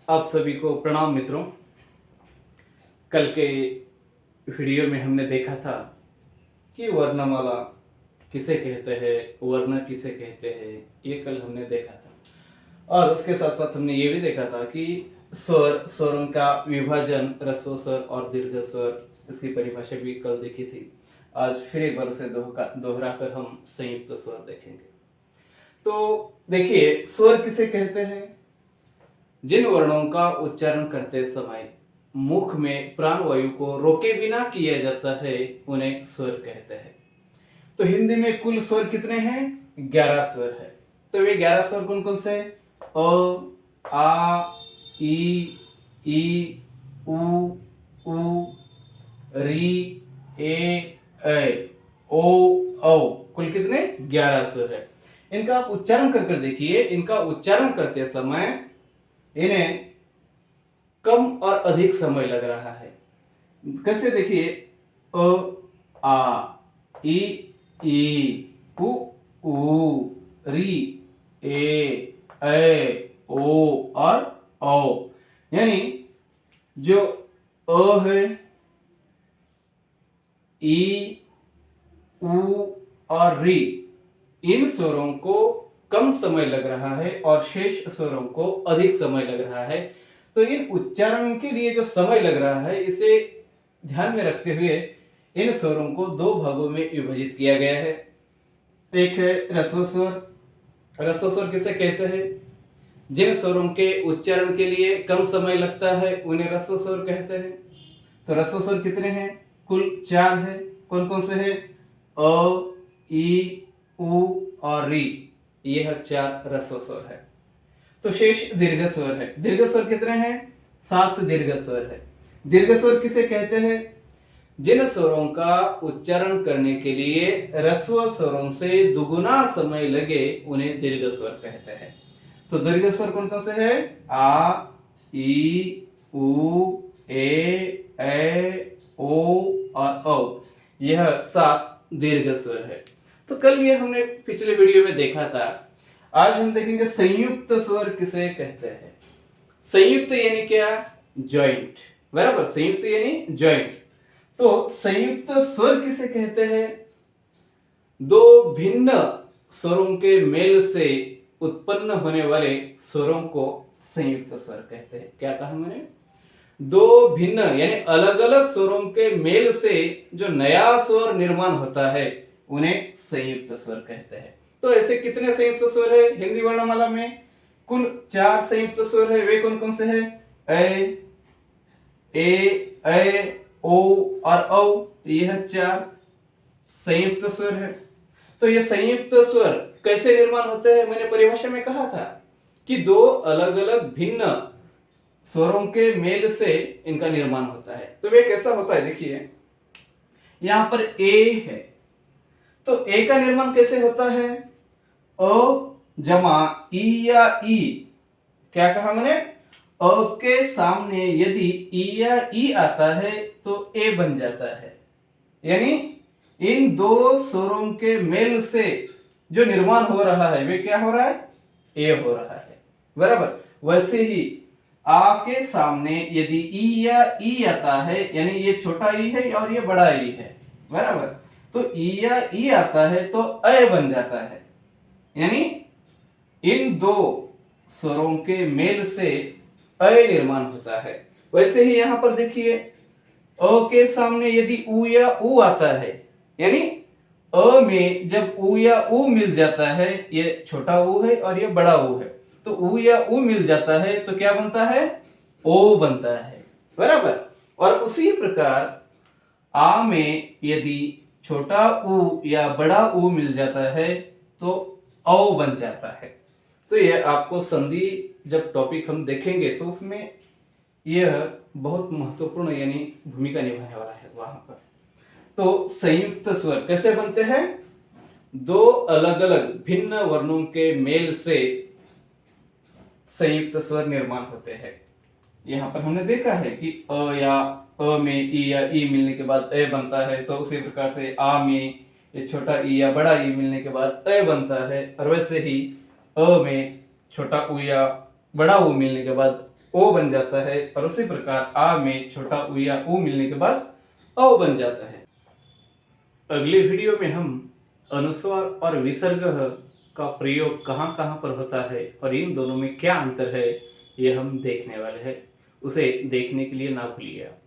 आप सभी को प्रणाम मित्रों। कल के वीडियो में हमने देखा था कि वर्णमाला किसे कहते हैं, वर्ण किसे कहते हैं, ये कल हमने देखा था। और उसके साथ साथ हमने ये भी देखा था कि स्वरों का विभाजन, ह्रस्व स्वर और दीर्घ स्वर, इसकी परिभाषा भी कल देखी थी। आज फिर एक बार उसे दोहरा कर हम संयुक्त स्वर देखेंगे। तो देखिए, स्वर किसे कहते हैं? जिन वर्णों का उच्चारण करते समय मुख में प्राणवायु को रोके बिना किया जाता है उन्हें स्वर कहते हैं। तो हिंदी में कुल स्वर कितने हैं? 11 स्वर है। तो वे 11 स्वर कौन कौन से? अ, आ, ई, उ, री, ए, ओ, औ। कुल कितने? 11 स्वर है। इनका आप उच्चारण कर देखिए। इनका उच्चारण करते समय इन्हें कम और अधिक समय लग रहा है। कैसे? देखिए, अ, आ, ई, उ, री, ए, ओ और औ। यानी जो अ है, ई, उ और री, इन स्वरों को कम समय लग रहा है और शेष स्वरों को अधिक समय लग रहा है। तो इन उच्चारण के लिए जो समय लग रहा है, इसे ध्यान में रखते हुए इन स्वरों को दो भागों में विभाजित किया गया है। एक है ह्रस्व स्वर। ह्रस्व स्वर किसे कहते हैं? जिन स्वरों के उच्चारण के लिए कम समय लगता है उन्हें ह्रस्व स्वर कहते हैं। तो ह्रस्व स्वर कितने हैं? कुल 4 है। कौन कौन से हैं? अ, ई, उ और री। यह 4 ह्रस्व स्वर है। तो शेष दीर्घ स्वर है। दीर्घ स्वर कितने हैं? 7 दीर्घ स्वर है। दीर्घ स्वर किसे कहते हैं? जिन स्वरों का उच्चारण करने के लिए ह्रस्व स्वरों से दुगुना समय लगे उन्हें दीर्घ स्वर कहते हैं। तो दीर्घ स्वर कौन कौन से हैं? आ, ई, उ, ए, ओ और औ। यह 7 दीर्घ स्वर है। तो कल ये हमने पिछले वीडियो में देखा था। आज हम देखेंगे संयुक्त स्वर किसे कहते हैं। संयुक्त यानी क्या? जॉइंट। बराबर, संयुक्त यानी जॉइंट। तो संयुक्त स्वर किसे कहते हैं? दो भिन्न स्वरों के मेल से उत्पन्न होने वाले स्वरों को संयुक्त स्वर कहते हैं। क्या कहा मैंने? दो भिन्न यानी अलग अलग स्वरों के मेल से जो नया स्वर निर्माण होता है उन्हें संयुक्त स्वर कहते हैं। तो ऐसे कितने संयुक्त स्वर है हिंदी वर्णमाला में? कुल 4 संयुक्त स्वर है। वे कौन कौन से हैं? ए, ओ और औ। यह 4 संयुक्त स्वर है। तो ये संयुक्त स्वर कैसे निर्माण होते हैं? मैंने परिभाषा में कहा था कि दो अलग अलग भिन्न स्वरों के मेल से इनका निर्माण होता है। तो वे कैसा होता है? देखिए, यहां पर ए है। तो ए का निर्माण कैसे होता है? अ जमा ई या ई। क्या कहा मैंने? अ के सामने यदि ई या ई आता है तो ए बन जाता है। यानी इन दो स्वरों के मेल से जो निर्माण हो रहा है वे क्या हो रहा है? ए हो रहा है। बराबर। वैसे ही आ के सामने यदि ई या ई आता है, यानी ये छोटा ई है और ये बड़ा ई है। बराबर। तो ई या ई आता है तो अ बन जाता है। यानी इन दो स्वरों के मेल से अ निर्माण होता है। वैसे ही यहां पर देखिए, अ के सामने यदि उ या उ आता है, यानी अ में जब उ या उ मिल जाता है, ये छोटा उ है और ये बड़ा उ है, तो उ या उ मिल जाता है तो क्या बनता है? ओ बनता है। बराबर। और उसी प्रकार आ में यदि छोटा उ या बड़ा उ मिल जाता है तो औ बन जाता है। तो यह आपको संधि जब टॉपिक हम देखेंगे तो उसमें यह बहुत महत्वपूर्ण यानी भूमिका निभाने वाला है वहां पर। तो संयुक्त स्वर कैसे बनते हैं? दो अलग अलग भिन्न वर्णों के मेल से संयुक्त स्वर निर्माण होते हैं। यहाँ पर हमने देखा है कि अ या अ में ई या ई मिलने के बाद अ बनता है। तो उसी प्रकार से आ में ये छोटा ई या बड़ा ई मिलने के बाद अ बनता है। और वैसे ही अ में छोटा उ या बड़ा उ मिलने के बाद ओ बन जाता है, और उसी प्रकार आ में छोटा उ या ऊ मिलने के बाद औ बन जाता है। अगले वीडियो में हम अनुस्वार और विसर्ग का प्रयोग कहाँ कहाँ पर होता है और इन दोनों में क्या अंतर है, ये हम देखने वाले हैं। उसे देखने के लिए ना भूलिए आप।